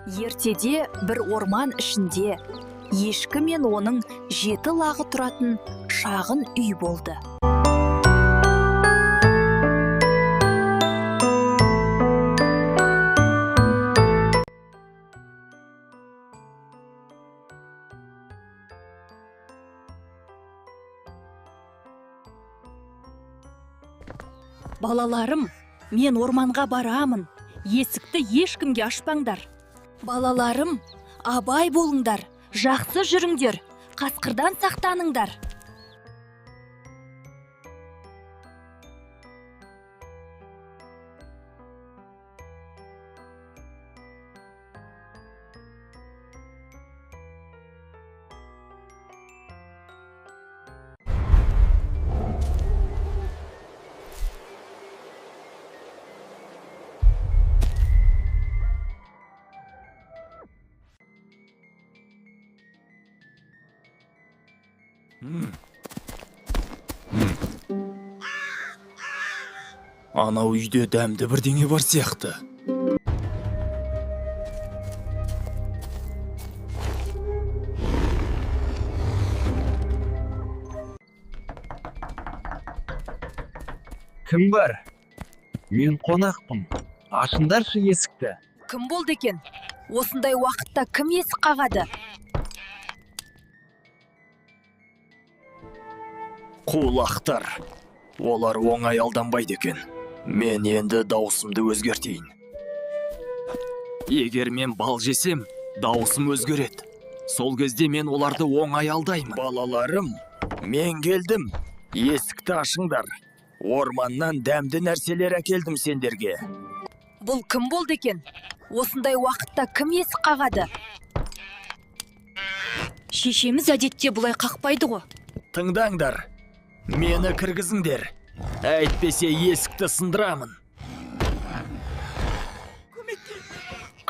Ертеде бір орман ішінде ешкі мен оның 7 лағы тұратын шағын үй болды. Балаларым, мен орманға барамын. Есікті ешкімге ашпаңдар. Балаларым, абай болыңдар, жақсы жүріңдер, қасқырдан сақтаныңдар. Анау үйде дәмді бірдеңе бар сияқты. Кім бар? Мен қонақпын. Ашыңдаршы есікті. Кім болды екен? Осындай уақытта кім есік қағады? Қулақтар. Олар оңай алданбайды екен. Мен енді дауысымды өзгертейін. Егер мен бал жесем, дауысым өзгереді. Сол кезде мен оларды оңай алдаймын. Балаларым, мен келдім. Есікті ашыңдар. Орманнан дәмді нәрселер әкелдім сендерге. Бұл кім болды екен? Осындай уақытта кім есік қағады? Шешеміз әдетте бұлай қақпайды ғой. Тыңдаңдар. Мені кіргізіңдер. Әйтпесе есікті сындырамын.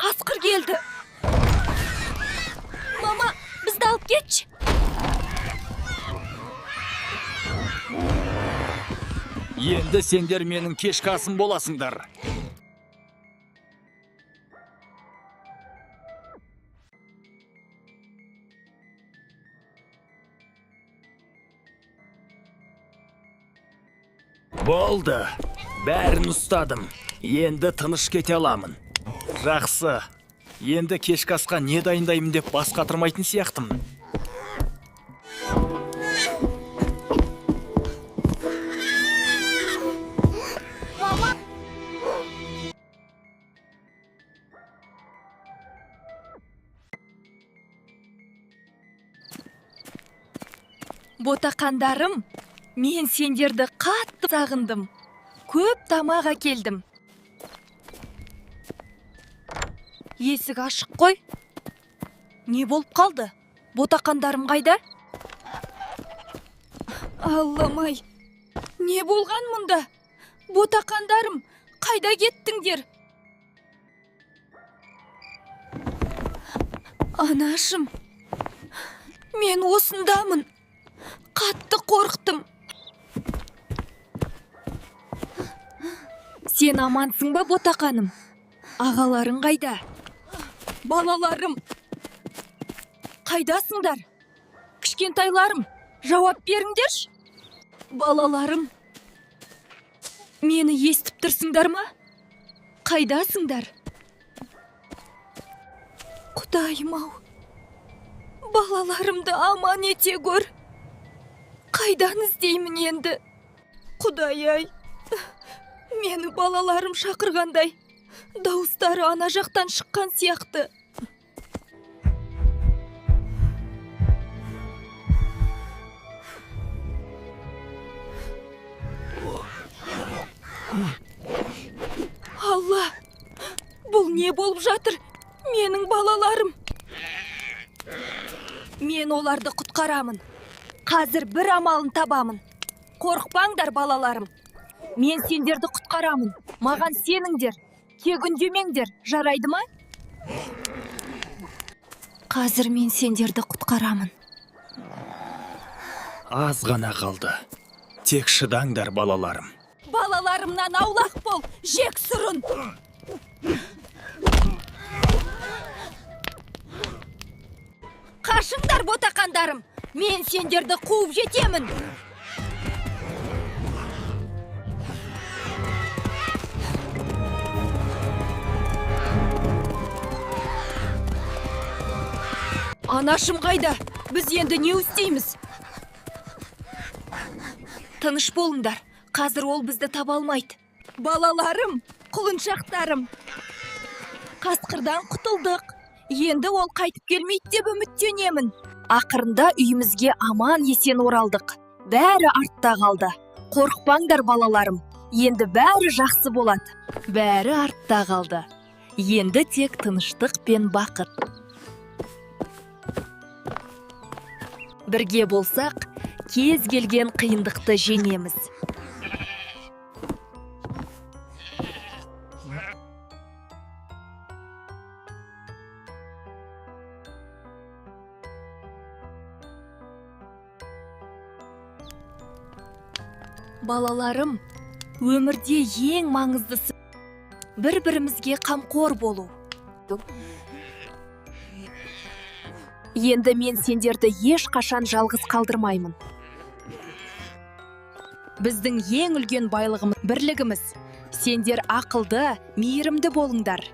Қасқыр келді. Мама, бізді алып кетші. Енді сендер менің кешкі асым боласыңдар. Болды. Бәрін ұстадым. Енді тыныш кете аламын. Жақсы. Енді кешкі асқа не дайындаймын деп бас қатырмайтын сияқтымын. Ботақандарым, мен сендерді қатты сағындым. Көп тамақ әкелдім. Есік ашық қой. Не болып қалды? Ботақандарым қайда? Алламай, не болған мұнда? Ботақандарым, қайда кеттіңдер? Анашым, мен осындамын. Қатты қорқтым. Сен амансың ба, Ботақаным? Ағаларың қайда? Балаларым, қайдасыңдар? Кішкентайларым, жауап беріңдерші. Балаларым, мені естіп тұрсыңдар ма? Қайдасыңдар? Құдайым-ау, балаларымды аман ете көр. Қайдан іздеймін енді? Құдай-ай, мені балаларым шақырғандай. Дауыстары ана жақтан шыққан сияқты. Алла, бұл не болып жатыр? Менің балаларым. Мен оларды құтқарамын. Қазір бір амалын табамын. Қорықпаңдар, балаларым. Мен сендерді құтқарамын. Маған сеніңдер. Тек үндемеңдер, жарайды ма? Қазір мен сендерді құтқарамын. Аз ғана қалды. Тек шыдаңдар, балаларым. Балаларымнан аулақ бол, жек сұрын. қашыңдар ботақандарым, мен сендерді қуып жетемін. Анашым қайда? Біз енді не істейміз? Тыныш болыңдар, қазір ол бізді таба алмайды. Балаларым, құлыншақтарым, қасқырдан құтылдық. Енді ол қайтып келмейді деп үміттенемін. Ақырында үйімізге аман есен оралдық. Бәрі артта қалды. Қорықпаңдар балаларым, енді бәрі жақсы болады. Бәрі артта қалды. Енді тек тыныштық пен бақыт. Бірге болсақ, кез келген қиындықты жеңеміз. Балаларым, өмірде ең маңыздысы бір-бірімізге қамқор болу. Енді мен сендерді ешқашан жалғыз қалдырмаймын. Біздің ең үлкен байлығымыз бірлігіміз. Сендер ақылды, мейірімді болыңдар.